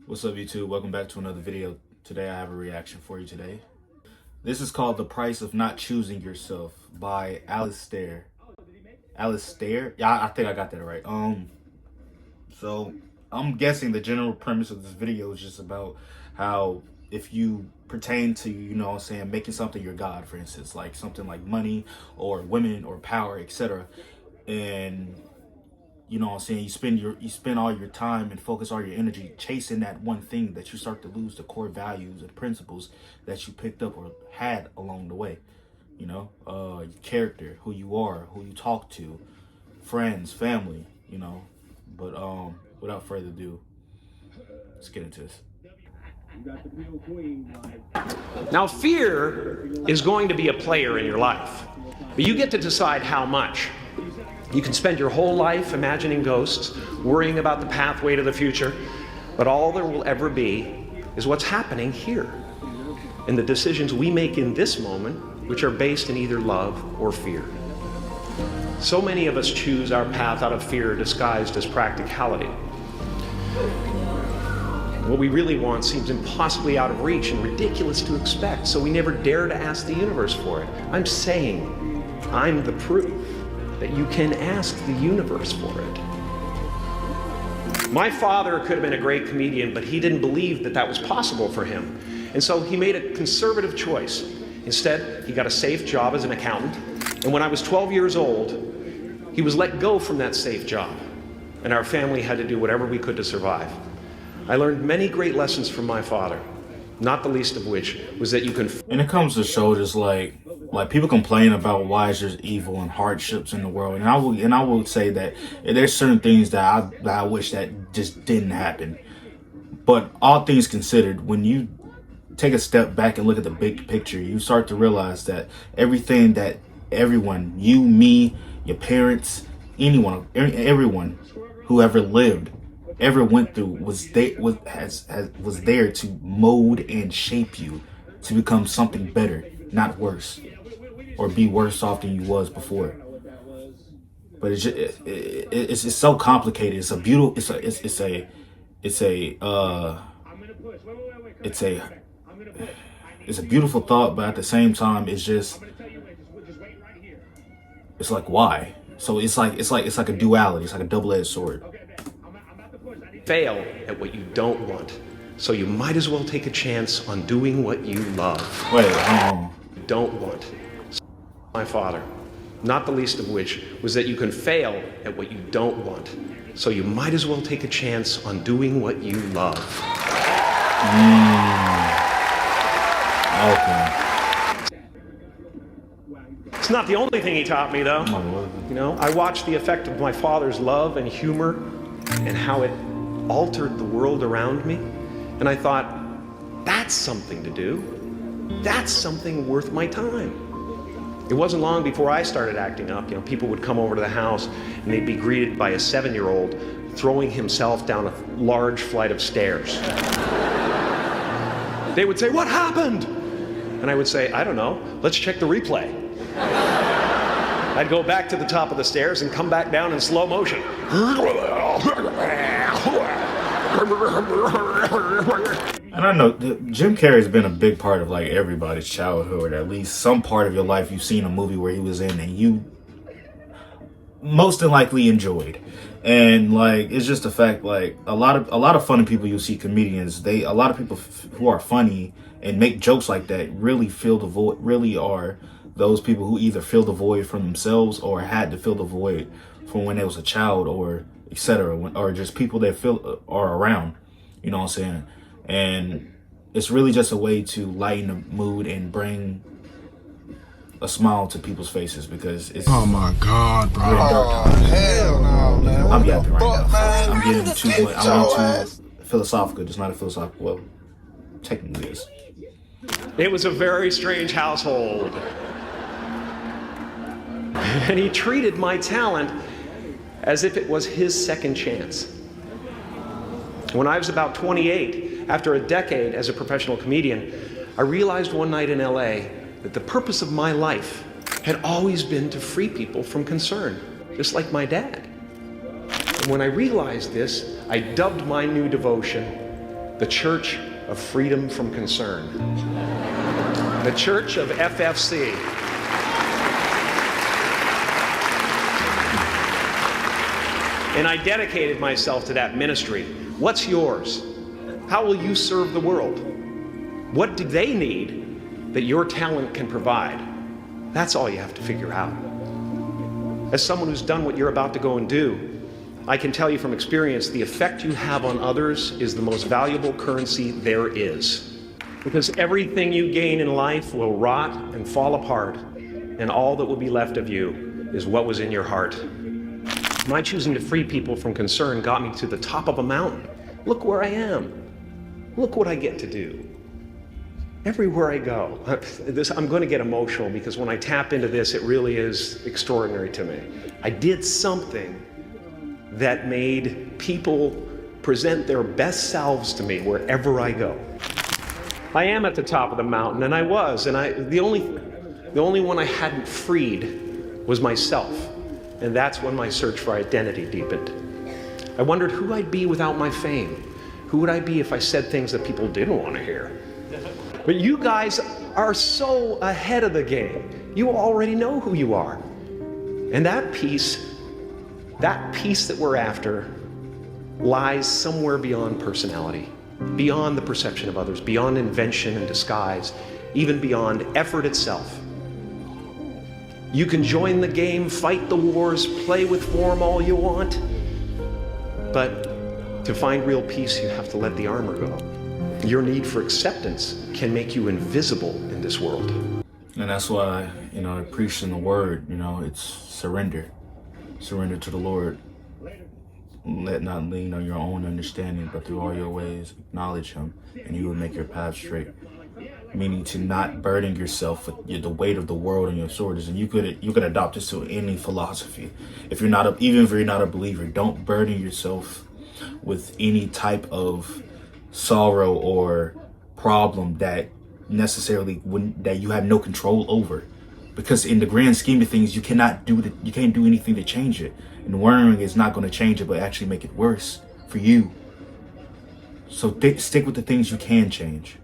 What's up, YouTube? Welcome back to another video. Today I have a reaction for you today. This is called The Price of Not Choosing Yourself by Alistair. Alistair? Yeah, I think I got that right. So I'm guessing the general premise of this video is just about how if you pertain to, making something your God, for instance, like something like money or women or power, etc. And you spend all your time and focus all your energy chasing that one thing, that you start to lose the core values and principles that you picked up or had along the way. Your character, who you are, who you talk to, friends, family, But without further ado, let's get into this. Now, fear is going to be a player in your life, but you get to decide how much. You can spend your whole life imagining ghosts, worrying about the pathway to the future, but all there will ever be is what's happening here, and the decisions we make in this moment, which are based in either love or fear. So many of us choose our path out of fear disguised as practicality. What we really want seems impossibly out of reach and ridiculous to expect, so we never dare to ask the universe for it. I'm saying I'm the proof that you can ask the universe for it. My father could have been a great comedian, but he didn't believe that that was possible for him. And so he made a conservative choice. Instead, he got a safe job as an accountant. And when I was 12 years old, he was let go from that safe job. And our family had to do whatever we could to survive. I learned many great lessons from my father, not the least of which was that you can... And it comes to show just like people complain about why is there's evil and hardships in the world, and I will say that there's certain things that I wish that just didn't happen. But all things considered, when you take a step back and look at the big picture, you start to realize that everything that everyone, you, me, your parents, everyone who ever lived, ever went through was there to mold and shape you to become something better, not worse, or be worse off than you was before. But it's just so complicated. It's a beautiful. It's a beautiful thought, but at the same time, it's like, why? So it's like a duality. It's like a double-edged sword. Fail at what you don't want, so you might as well take a chance on doing what you love. Don't want. My father, not the least of which was that you can fail at what you don't want, so you might as well take a chance on doing what you love. Okay. It's not the only thing he taught me, though. I watched the effect of my father's love and humor and how it altered the world around me, and I thought, that's something to do. That's something worth my time. It wasn't long before I started acting up. People would come over to the house and they'd be greeted by a 7-year-old throwing himself down a large flight of stairs. They would say, "What happened?" And I would say, "I don't know. Let's check the replay." I'd go back to the top of the stairs and come back down in slow motion. And I know Jim Carrey has been a big part of like everybody's childhood, or at least some part of your life you've seen a movie where he was in and you most than likely enjoyed. And like, it's just a fact, like a lot of funny people you see, comedians, a lot of people who are funny and make jokes like that really fill the void, really are those people who either fill the void from themselves or had to fill the void from when they was a child, or etc., or just people that are around, you know what I'm saying? And it's really just a way to lighten the mood and bring a smile to people's faces, because it's... Oh my God, bro. Oh, hell no, man. I'm yapping right now. Man, I'm getting too much. I'm too too philosophical. It's not a philosophical. Well, technically it is. It was a very strange household. And he treated my talent as if it was his second chance. When I was about 28, after a decade as a professional comedian, I realized one night in LA that the purpose of my life had always been to free people from concern, just like my dad. And when I realized this, I dubbed my new devotion the Church of Freedom from Concern, the Church of FFC. And I dedicated myself to that ministry. What's yours? How will you serve the world? What do they need that your talent can provide? That's all you have to figure out. As someone who's done what you're about to go and do, I can tell you from experience, the effect you have on others is the most valuable currency there is. Because everything you gain in life will rot and fall apart, and all that will be left of you is what was in your heart. My choosing to free people from concern got me to the top of a mountain. Look where I am. Look what I get to do. Everywhere I go. I'm going to get emotional because when I tap into this, it really is extraordinary to me. I did something that made people present their best selves to me wherever I go. I am at the top of the mountain, and I was, and the only one I hadn't freed was myself. And that's when my search for identity deepened. I wondered who I'd be without my fame. Who would I be if I said things that people didn't want to hear? But you guys are so ahead of the game. You already know who you are. And that peace that we're after lies somewhere beyond personality, beyond the perception of others, beyond invention and disguise, even beyond effort itself. You can join the game, fight the wars, play with form all you want, but to find real peace, you have to let the armor go. Your need for acceptance can make you invisible in this world. And that's why, I preach in the word, it's surrender. Surrender to the Lord. Let not lean on your own understanding, but through all your ways, acknowledge Him, and He will make your path straight. Meaning to not burden yourself with the weight of the world on your shoulders. And you could adopt this to any philosophy. Even if you're not a believer, don't burden yourself with any type of sorrow or problem that you have no control over. Because in the grand scheme of things, you can't do anything to change it. And worrying is not going to change it, but actually make it worse for you. So stick with the things you can change.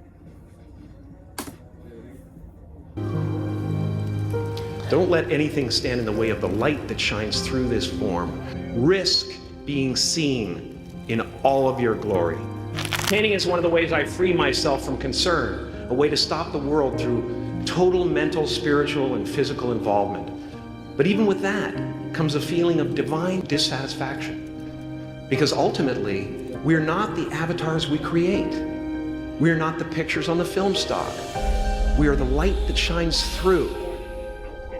Don't let anything stand in the way of the light that shines through this form. Risk being seen in all of your glory. Painting is one of the ways I free myself from concern, a way to stop the world through total mental, spiritual, and physical involvement. But even with that comes a feeling of divine dissatisfaction. Because ultimately, we're not the avatars we create. We're not the pictures on the film stock. We are the light that shines through.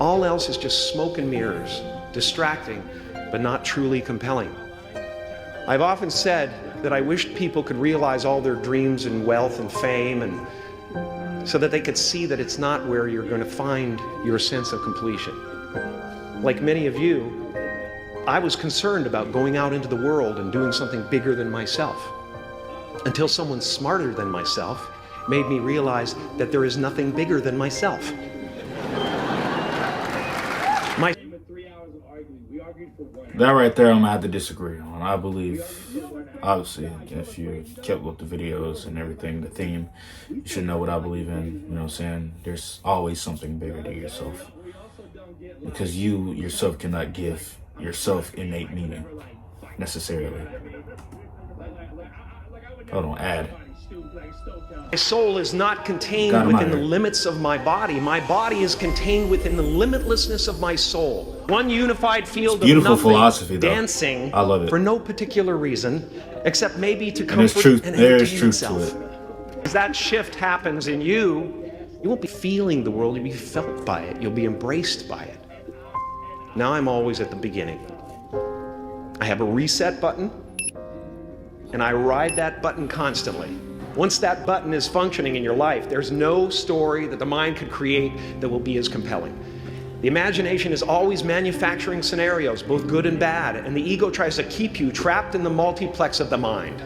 All else is just smoke and mirrors, distracting, but not truly compelling. I've often said that I wished people could realize all their dreams and wealth and fame, and so that they could see that it's not where you're going to find your sense of completion. Like many of you, I was concerned about going out into the world and doing something bigger than myself, until someone smarter than myself made me realize that there is nothing bigger than myself. That right there, I'm gonna have to disagree on. I believe, obviously, if you kept with the videos and everything, the theme, you should know what I believe in. You know what I'm saying? There's always something bigger to yourself. Because you yourself cannot give yourself innate meaning, necessarily. Hold on, add. My soul is not contained within the limits of my body. My body is contained within the limitlessness of my soul. One unified field of nothing, philosophy, though. dancing I love it. For no particular reason, except maybe to comfort and entertain itself. As that shift happens in you, you won't be feeling the world, you'll be felt by it. You'll be embraced by it. Now I'm always at the beginning. I have a reset button, and I ride that button constantly. Once that button is functioning in your life, there's no story that the mind could create that will be as compelling. The imagination is always manufacturing scenarios, both good and bad, and the ego tries to keep you trapped in the multiplex of the mind.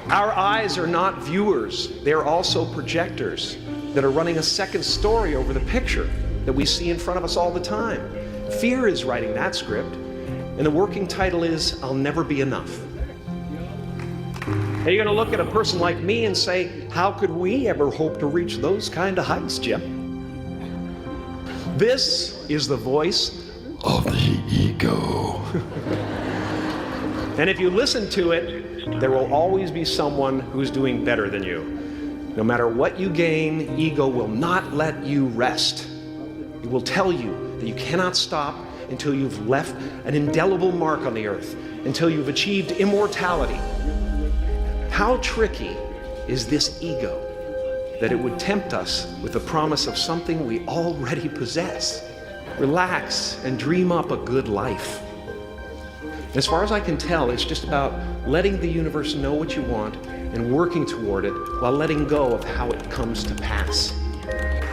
Our eyes are not viewers, they're also projectors that are running a second story over the picture that we see in front of us all the time. Fear is writing that script, and the working title is, I'll Never Be Enough. Are you going to look at a person like me and say, how could we ever hope to reach those kind of heights, Jim? This is the voice of the ego. And if you listen to it, there will always be someone who's doing better than you. No matter what you gain, ego will not let you rest. It will tell you that you cannot stop until you've left an indelible mark on the earth, until you've achieved immortality. How tricky is this ego that it would tempt us with the promise of something we already possess? Relax and dream up a good life. As far as I can tell, it's just about letting the universe know what you want and working toward it while letting go of how it comes to pass.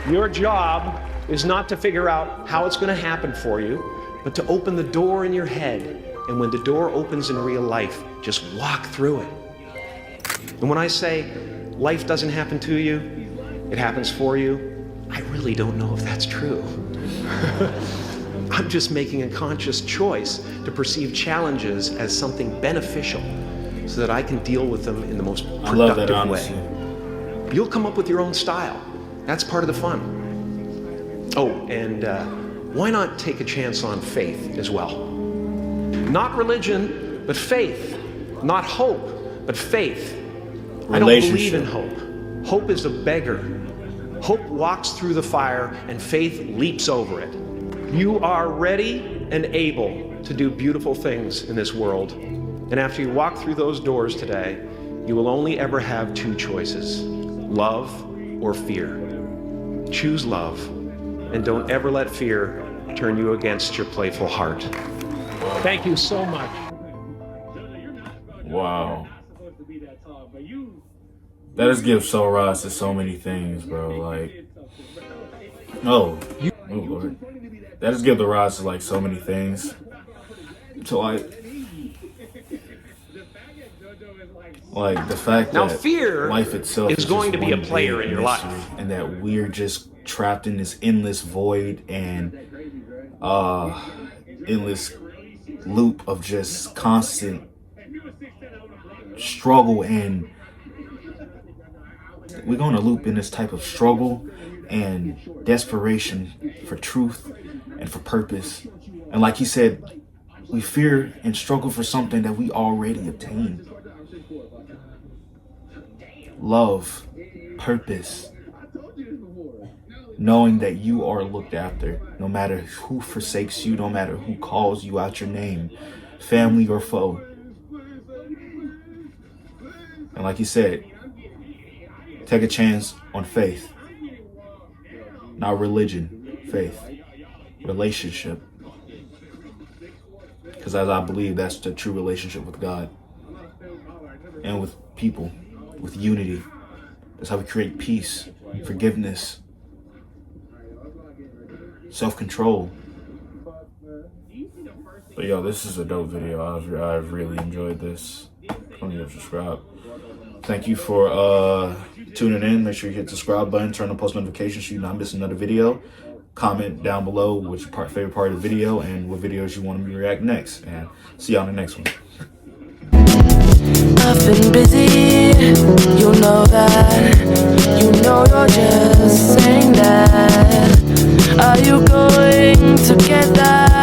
Your job is not to figure out how it's going to happen for you, but to open the door in your head. And when the door opens in real life, just walk through it. And when I say life doesn't happen to you, it happens for you, I really don't know if that's true. I'm just making a conscious choice to perceive challenges as something beneficial so that I can deal with them in the most productive way. You'll come up with your own style. That's part of the fun. Oh, and why not take a chance on faith as well? Not religion, but faith. Not hope, but faith. I don't believe in hope. Hope is a beggar. Hope walks through the fire and faith leaps over it. You are ready and able to do beautiful things in this world. And after you walk through those doors today, you will only ever have two choices: love or fear. Choose love, and don't ever let fear turn you against your playful heart. Thank you so much. Wow. That just gives so rise to so many things, bro. Like, oh Lord. That just gives the rise to like so many things. To like the fact now, that fear life itself is going to be a player in your life, and that we're just trapped in this endless void and endless loop of just constant struggle, and we're going to loop in this type of struggle and desperation for truth and for purpose. And like he said, we fear and struggle for something that we already obtained. Love, purpose, knowing that you are looked after, no matter who forsakes you, no matter who calls you out your name, family or foe. And like you said, take a chance on faith. Not religion, faith, relationship. Because as I believe, that's the true relationship with God and with people, with unity. That's how we create peace, forgiveness, self-control. But yo, this is a dope video. I've really enjoyed this. Don't even subscribe. Thank you for tuning in. Make sure you hit the subscribe button, turn on post notifications so you not miss another video. Comment down below what's your favorite part of the video and what videos you want me to react next. And see you on the next one. I've been busy, you know that. You know you're just saying that. Are you going to get that?